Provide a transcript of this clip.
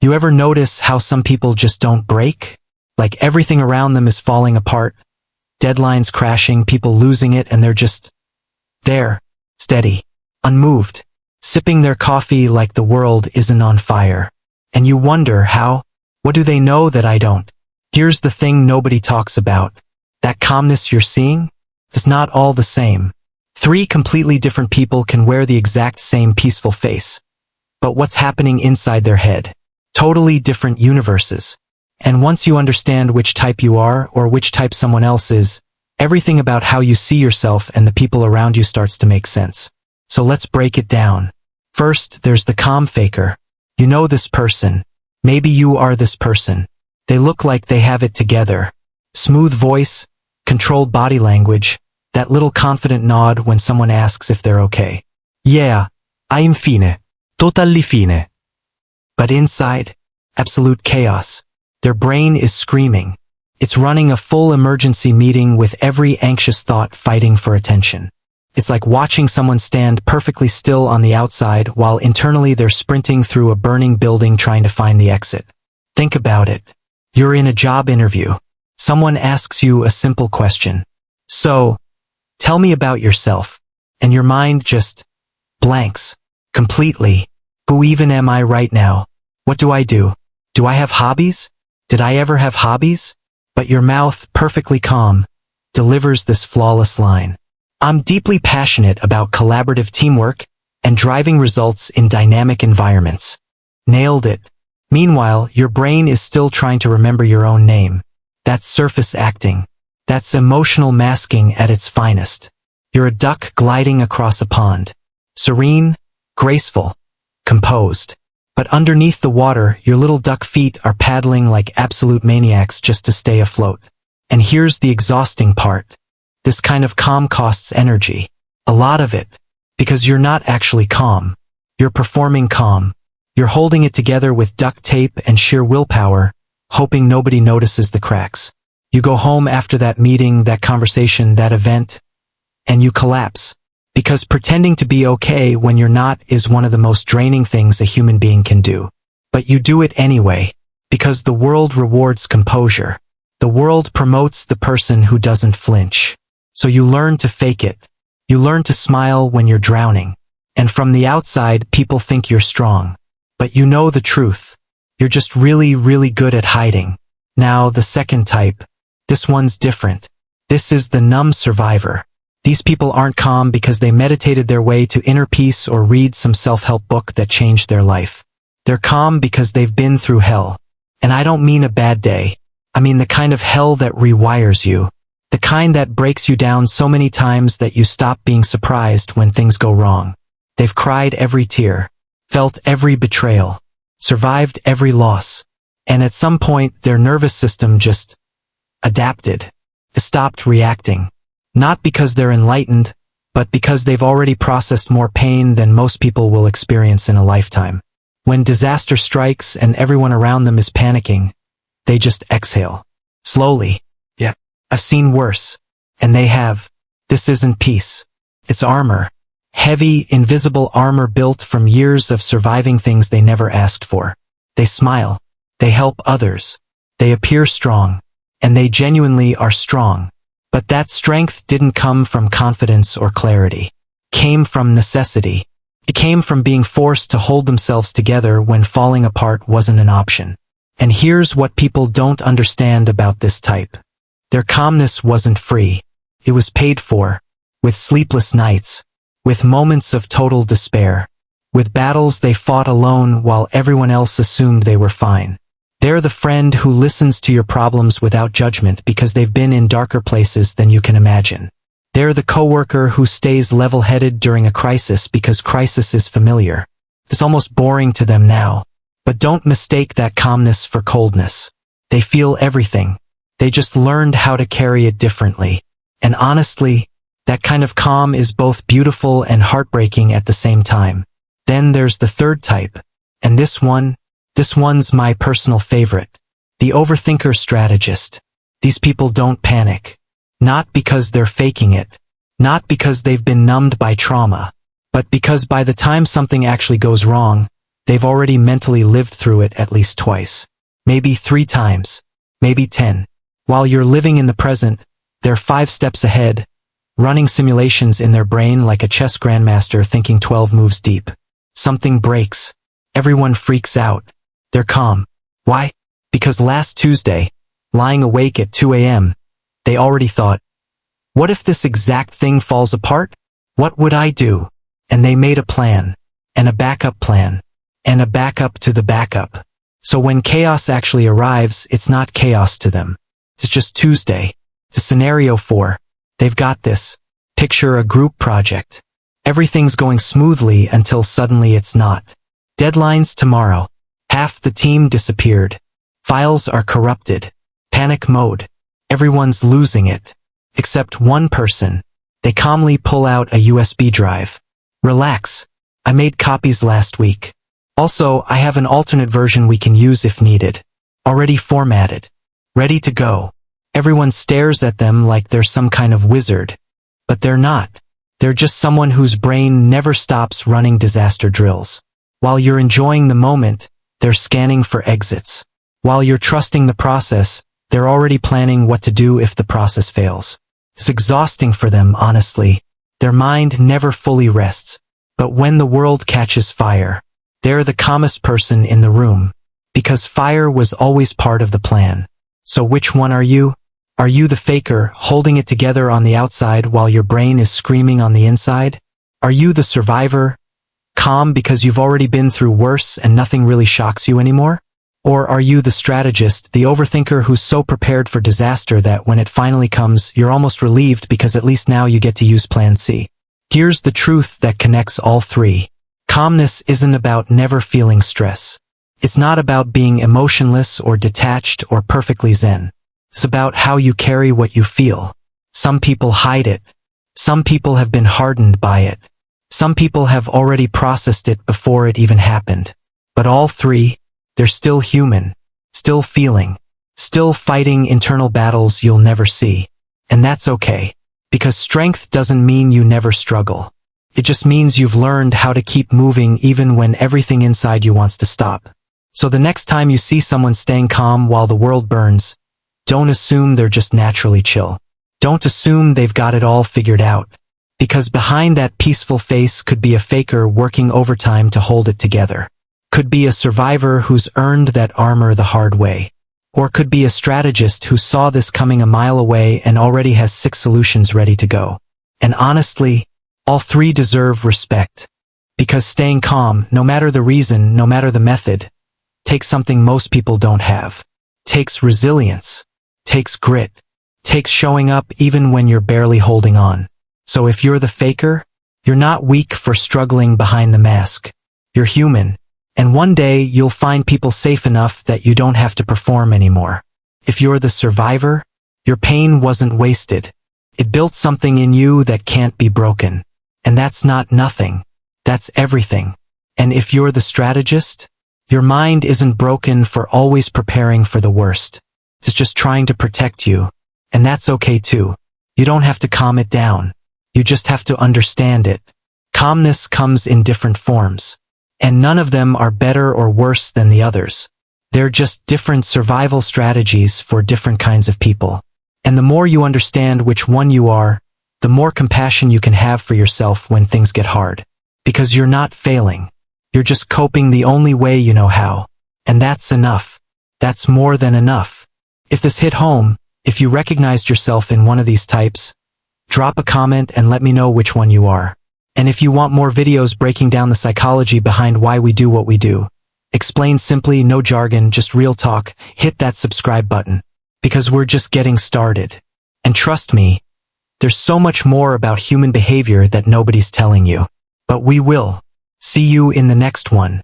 You ever notice how some people just don't break? Like everything around them is falling apart, deadlines crashing, people losing it, and they're just there, steady, unmoved, sipping their coffee like the world isn't on fire. And you wonder how? What do they know that I don't? Here's the thing nobody talks about. That calmness you're seeing is not all the same. Three completely different people can wear the exact same peaceful face. But what's happening inside their head? Totally different universes. And once you understand which type you are or which type someone else is, everything about how you see yourself and the people around you starts to make sense. So let's break it down. First, there's the calm faker. You know this person. Maybe you are this person. They look like they have it together. Smooth voice, controlled body language, that little confident nod when someone asks if they're okay. Yeah, I'm fine. Totally fine. But inside, absolute chaos. Their brain is screaming. It's running a full emergency meeting with every anxious thought fighting for attention. It's like watching someone stand perfectly still on the outside while internally they're sprinting through a burning building trying to find the exit. Think about it. You're in a job interview. Someone asks you a simple question. So, tell me about yourself. And your mind just blanks. Completely. Who even am I right now? What do I do? Do I have hobbies? Did I ever have hobbies? But your mouth, perfectly calm, delivers this flawless line. I'm deeply passionate about collaborative teamwork and driving results in dynamic environments. Nailed it. Meanwhile, your brain is still trying to remember your own name. That's surface acting. That's emotional masking at its finest. You're a duck gliding across a pond. Serene, graceful, composed. But underneath the water, your little duck feet are paddling like absolute maniacs just to stay afloat. And here's the exhausting part. This kind of calm costs energy. A lot of it. Because you're not actually calm. You're performing calm. You're holding it together with duct tape and sheer willpower, hoping nobody notices the cracks. You go home after that meeting, that conversation, that event, and you collapse. Because pretending to be okay when you're not is one of the most draining things a human being can do. But you do it anyway, because the world rewards composure. The world promotes the person who doesn't flinch. So you learn to fake it. You learn to smile when you're drowning. And from the outside, people think you're strong. But you know the truth. You're just really, really good at hiding. Now, the second type. This one's different. This is the numb survivor. These people aren't calm because they meditated their way to inner peace or read some self-help book that changed their life. They're calm because they've been through hell. And I don't mean a bad day. I mean the kind of hell that rewires you. The kind that breaks you down so many times that you stop being surprised when things go wrong. They've cried every tear, felt every betrayal, survived every loss. And at some point, their nervous system just adapted. It stopped reacting. Not because they're enlightened, but because they've already processed more pain than most people will experience in a lifetime. When disaster strikes and everyone around them is panicking, they just exhale. Slowly. Yeah. I've seen worse. And they have. This isn't peace. It's armor. Heavy, invisible armor built from years of surviving things they never asked for. They smile. They help others. They appear strong. And they genuinely are strong. But that strength didn't come from confidence or clarity. It came from necessity. It came from being forced to hold themselves together when falling apart wasn't an option. And here's what people don't understand about this type. Their calmness wasn't free. It was paid for. With sleepless nights. With moments of total despair. With battles they fought alone while everyone else assumed they were fine. They're the friend who listens to your problems without judgment because they've been in darker places than you can imagine. They're the coworker who stays level-headed during a crisis because crisis is familiar. It's almost boring to them now. But don't mistake that calmness for coldness. They feel everything. They just learned how to carry it differently. And honestly, that kind of calm is both beautiful and heartbreaking at the same time. Then there's the third type. And this one's my personal favorite. The overthinker strategist. These people don't panic. Not because they're faking it. Not because they've been numbed by trauma. But because by the time something actually goes wrong, they've already mentally lived through it at least twice. Maybe 3 times. Maybe 10. While you're living in the present, they're 5 steps ahead, running simulations in their brain like a chess grandmaster thinking 12 moves deep. Something breaks. Everyone freaks out. They're calm. Why? Because last Tuesday, lying awake at 2 a.m., they already thought, what if this exact thing falls apart? What would I do? And they made a plan, and a backup plan, and a backup to the backup. So when chaos actually arrives, it's not chaos to them. It's just Tuesday. The scenario 4. They've got this. Picture a group project. Everything's going smoothly until suddenly it's not. Deadlines tomorrow. Half the team disappeared. Files are corrupted. Panic mode. Everyone's losing it. Except one person. They calmly pull out a USB drive. Relax. I made copies last week. Also, I have an alternate version we can use if needed. Already formatted. Ready to go. Everyone stares at them like they're some kind of wizard. But they're not. They're just someone whose brain never stops running disaster drills. While you're enjoying the moment, they're scanning for exits. While you're trusting the process, they're already planning what to do if the process fails. It's exhausting for them, honestly. Their mind never fully rests. But when the world catches fire, they're the calmest person in the room. Because fire was always part of the plan. So which one are you? Are you the faker, holding it together on the outside while your brain is screaming on the inside? Are you the survivor, calm because you've already been through worse and nothing really shocks you anymore? Or are you the strategist, the overthinker who's so prepared for disaster that when it finally comes, you're almost relieved because at least now you get to use Plan C? Here's the truth that connects all 3. Calmness isn't about never feeling stress. It's not about being emotionless or detached or perfectly zen. It's about how you carry what you feel. Some people hide it. Some people have been hardened by it. Some people have already processed it before it even happened. But all 3, they're still human, still feeling, still fighting internal battles you'll never see. And that's okay. Because strength doesn't mean you never struggle. It just means you've learned how to keep moving even when everything inside you wants to stop. So the next time you see someone staying calm while the world burns, don't assume they're just naturally chill. Don't assume they've got it all figured out. Because behind that peaceful face could be a faker working overtime to hold it together. Could be a survivor who's earned that armor the hard way. Or could be a strategist who saw this coming a mile away and already has 6 solutions ready to go. And honestly, all 3 deserve respect. Because staying calm, no matter the reason, no matter the method, takes something most people don't have. Takes resilience. Takes grit. Takes showing up even when you're barely holding on. So if you're the faker, you're not weak for struggling behind the mask. You're human. And one day you'll find people safe enough that you don't have to perform anymore. If you're the survivor, your pain wasn't wasted. It built something in you that can't be broken. And that's not nothing. That's everything. And if you're the strategist, your mind isn't broken for always preparing for the worst. It's just trying to protect you. And that's okay too. You don't have to calm it down. You just have to understand it. Calmness comes in different forms. And none of them are better or worse than the others. They're just different survival strategies for different kinds of people. And the more you understand which one you are, the more compassion you can have for yourself when things get hard. Because you're not failing. You're just coping the only way you know how. And that's enough. That's more than enough. If this hit home, if you recognized yourself in one of these types, drop a comment and let me know which one you are. And if you want more videos breaking down the psychology behind why we do what we do, explained simply, no jargon, just real talk, hit that subscribe button. Because we're just getting started. And trust me, there's so much more about human behavior that nobody's telling you. But we will. See you in the next one.